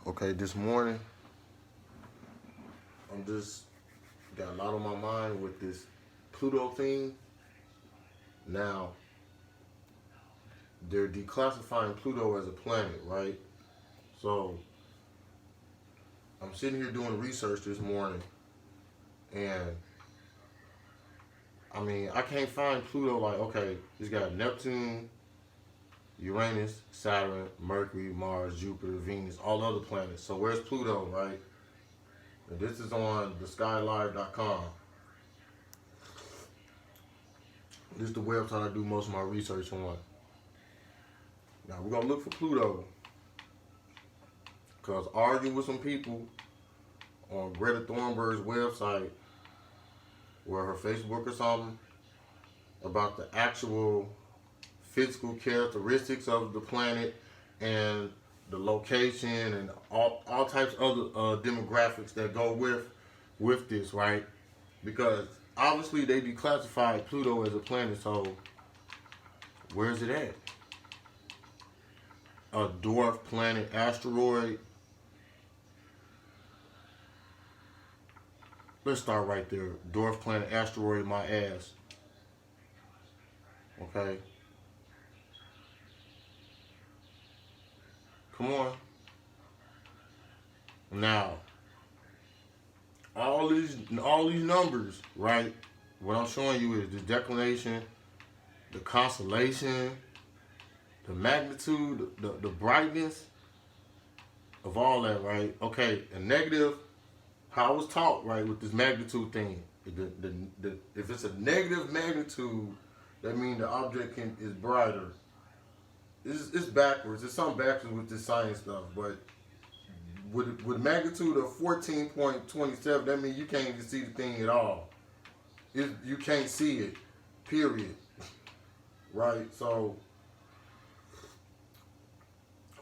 Okay, this morning, I'm just got a lot on my mind with this Pluto thing. Now, they're declassifying Pluto as a planet, right? So, I'm sitting here doing research this morning, and I can't find Pluto like, okay, it's got Neptune, Uranus, Saturn, Mercury, Mars, Jupiter, Venus, all other planets. So, where's Pluto, right? And this is on theskylive.com. This is the website I do most of my research on. Now we're gonna look for Pluto, because arguing with some people on Greta Thunberg's website or her Facebook or something about the actual physical characteristics of the planet and the location and all types of other demographics that go with this, right? Because obviously they declassified Pluto as a planet, so where's it at? A dwarf planet asteroid. Let's start right there. Dwarf planet asteroid, my ass. Okay. Come on. Now, all these numbers, right? What I'm showing you is the declination, the constellation, the magnitude, the brightness of all that, right? Okay, a negative, how I was taught, right, with this magnitude thing. If it's a negative magnitude, that means the object is brighter. It's backwards. It's something backwards with this science stuff, but with magnitude of 14.27, that means you can't even see the thing at all. You can't see it, period. Right? So,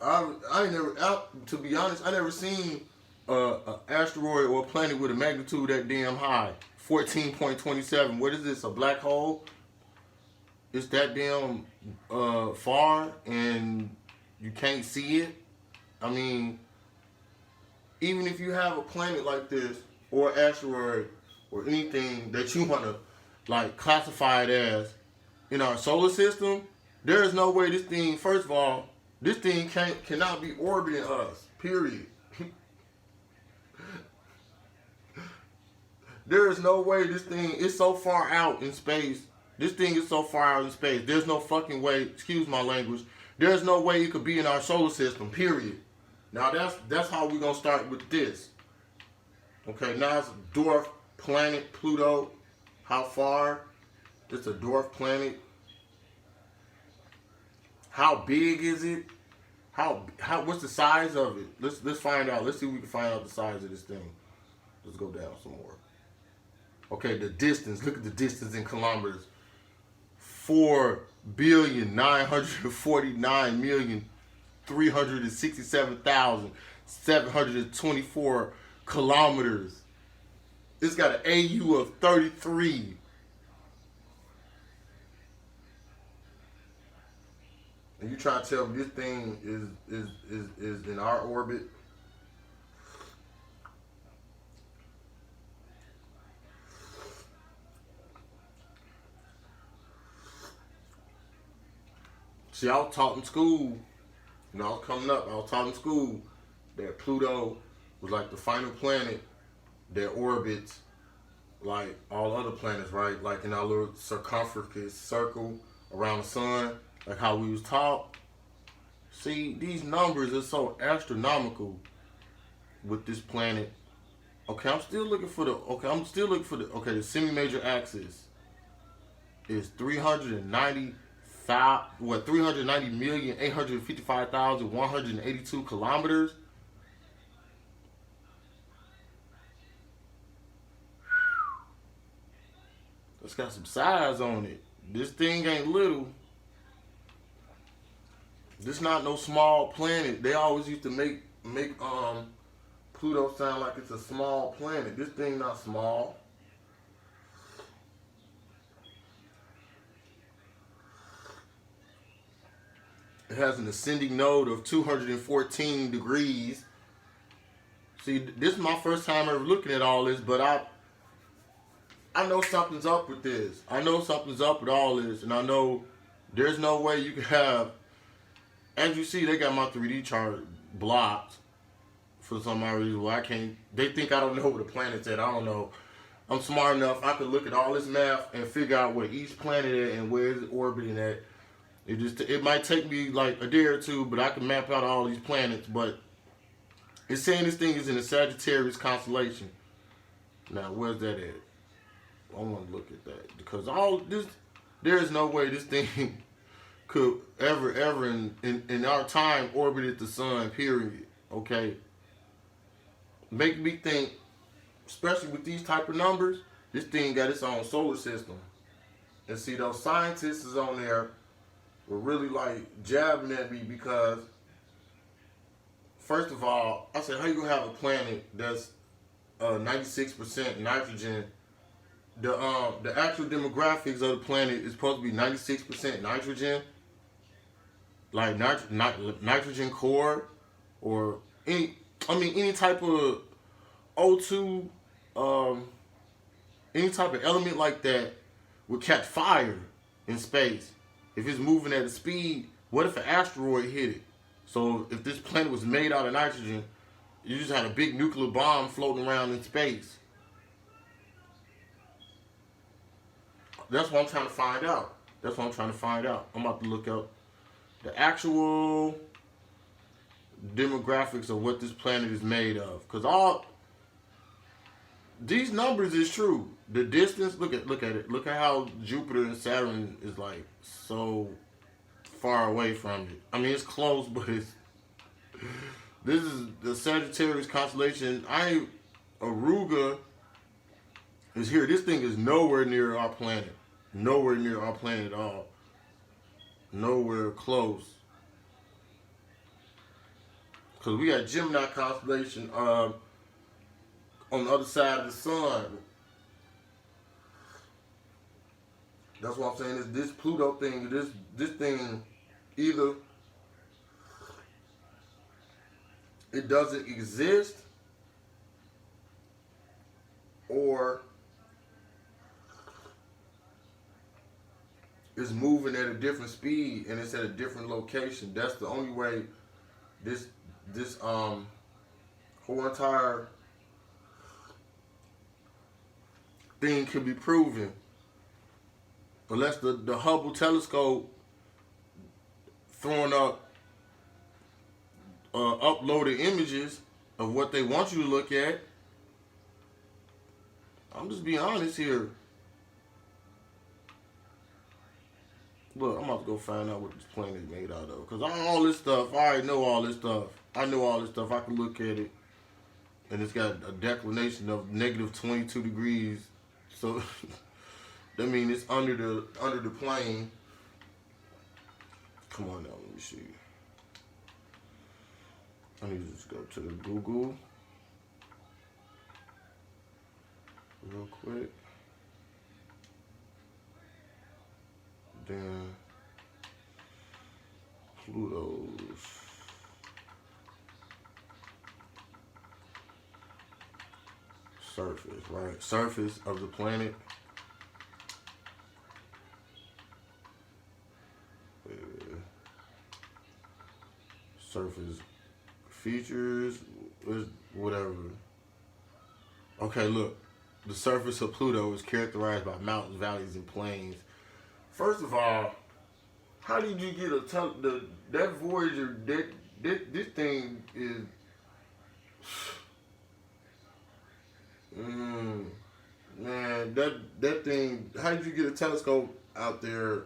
to be honest, I never seen an asteroid or a planet with a magnitude that damn high. 14.27. What is this? A black hole? It's that damn far and you can't see it. I mean, even if you have a planet like this or asteroid or anything that you want to like classify it as in our solar system, there is no way this thing, first of all, this thing cannot be orbiting us, period. There is no way this thing is so far out in space. This thing is so far out in space. There's no fucking way, excuse my language, there's no way it could be in our solar system, period. Now that's how we're going to start with this. Okay, now it's a dwarf planet, Pluto. How far? It's a dwarf planet. How big is it? How what's the size of it? Let's find out. Let's see if we can find out the size of this thing. Let's go down some more. Okay, the distance. Look at the distance in kilometers. 4,949,367,724 kilometers. It's got an AU of 33. And you trying to tell me this thing is in our orbit? See, I was taught in school, when I was coming up, I was taught in school that Pluto was like the final planet that orbits like all other planets, right? Like in our little circumference circle around the sun, like how we was taught. See, these numbers are so astronomical with this planet. Okay, I'm still looking for the semi-major axis is 390,855,182 kilometers. It's got some size on it. This thing ain't little. This not no small planet. They always used to make Pluto sound like it's a small planet. This thing not small. It has an ascending node of 214 degrees See, this is my first time ever looking at all this, but I know something's up with this. I know something's up with all this, and I know there's no way you can have. As you see, they got my 3D chart blocked for some odd reason. Well, I can't. They think I don't know where the planet's at. I don't know. I'm smart enough. I could look at all this math and figure out where each planet is and where it's orbiting at. It might take me like a day or two, but I can map out all these planets. But it's saying this thing is in the Sagittarius constellation. Now, where's that at? I want to look at that because all this, there is no way this thing could ever in our time orbited the sun. Period. Okay. Make me think, especially with these type of numbers, this thing got its own solar system. And see, those scientists is on there were really like jabbing at me because, first of all, I said, how you gonna have a planet that's 96% nitrogen? The actual demographics of the planet is supposed to be 96% nitrogen, like nitrogen core, or any type of O2, any type of element like that would catch fire in space. If it's moving at a speed, what if an asteroid hit it? So if this planet was made out of nitrogen, you just had a big nuclear bomb floating around in space. That's what I'm trying to find out. I'm about to look up the actual demographics of what this planet is made of. Because all these numbers is true. The distance, look at it. Look at how Jupiter and Saturn is like so far away from it. I mean, it's close, but this is the Sagittarius constellation. Aruga is here. This thing is nowhere near our planet. Nowhere near our planet at all. Nowhere close. Because we got Gemini constellation on the other side of the sun. That's what I'm saying. Is this Pluto thing, this thing, either it doesn't exist, or it's moving at a different speed and it's at a different location. That's the only way this whole entire thing can be proven. Unless the Hubble telescope throwing up uploaded images of what they want you to look at. I'm just being honest here. Look, I'm about to go find out what this planet is made out of. Because all this stuff, I already know all this stuff. I know all this stuff. I can look at it. And it's got a declination of negative 22 degrees. So that means it's under the plane. Come on now, let me see. I need to just go to the Google real quick. Then Pluto's surface, right? Surface of the planet. Surface features, whatever. Okay, look. The surface of Pluto is characterized by mountains, valleys, and plains. First of all, how did you get that Voyager? This thing is, man. That thing. How did you get a telescope out there?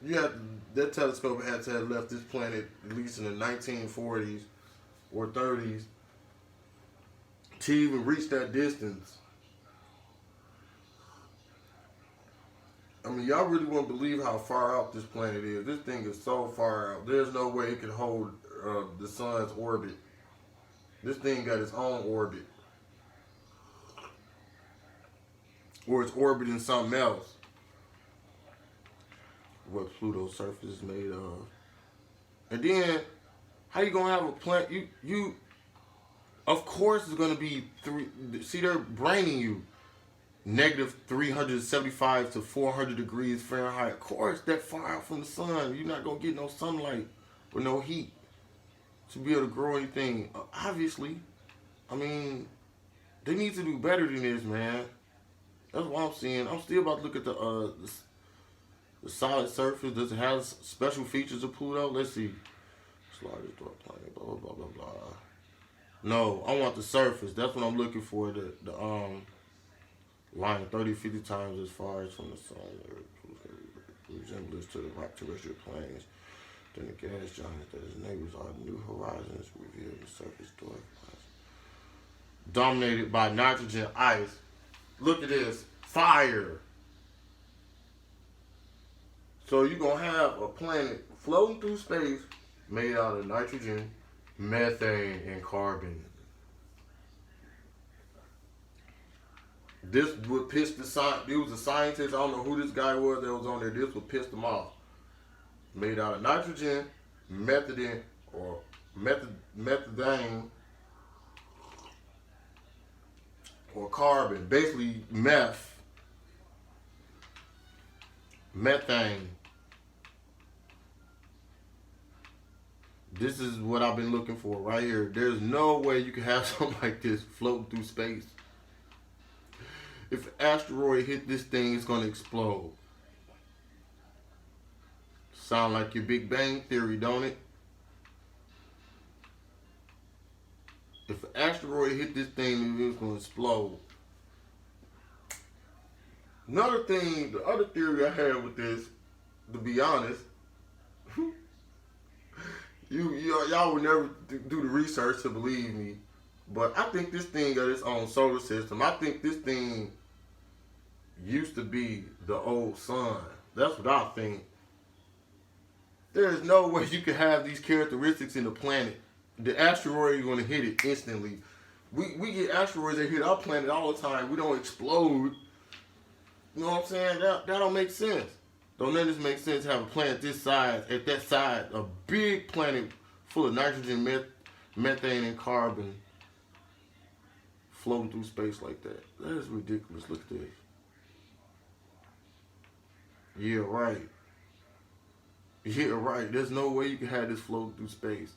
That telescope had to have left this planet at least in the 1940s or 30s to even reach that distance. I mean, y'all really won't believe how far out this planet is. This thing is so far out. There's no way it can hold the sun's orbit. This thing got its own orbit. Or it's orbiting something else. What Pluto's surface is made of. And then, how you gonna have a planet? Of course, it's gonna be three. See, they're braining you negative 375 to 400 degrees Fahrenheit. Of course, that far out from the sun, you're not gonna get no sunlight or no heat to be able to grow anything. Obviously, I mean, they need to do better than this, man. That's what I'm seeing. I'm still about to look at the solid surface. Does it have special features of Pluto? Let's see. Sliders, door planet, blah blah blah blah blah. No, I want the surface. That's what I'm looking for. The line 30, 50 times as far as from the sun. Resemblance to the rock terrestrial planes. Then the gas giants that his neighbors are new horizons reveal the surface door. Dominated by nitrogen ice. Look at this. Fire. So you're going to have a planet floating through space made out of nitrogen, methane, and carbon. This would piss the scientist. He was a scientist. I don't know who this guy was that was on there. This would piss them off. Made out of nitrogen, methane, or methane, or carbon. Basically, methane. This is what I've been looking for right here. There's no way you can have something like this floating through space. If an asteroid hit this thing, it's going to explode. Sound like your Big Bang Theory, don't it? If an asteroid hit this thing, it's going to explode. Another thing, the other theory I had with this, to be honest, y'all would never do the research to believe me, but I think this thing got its own solar system. I think this thing used to be the old sun. That's what I think. There is no way you can have these characteristics in the planet. The asteroid is going to hit it instantly. We get asteroids that hit our planet all the time. We don't explode. You know what I'm saying? That don't make sense. Don't none of this make sense to have a planet this size, at that size, a big planet full of nitrogen, methane, and carbon floating through space like that. That is ridiculous. Look at this. Yeah, right. Yeah, right. There's no way you can have this floating through space.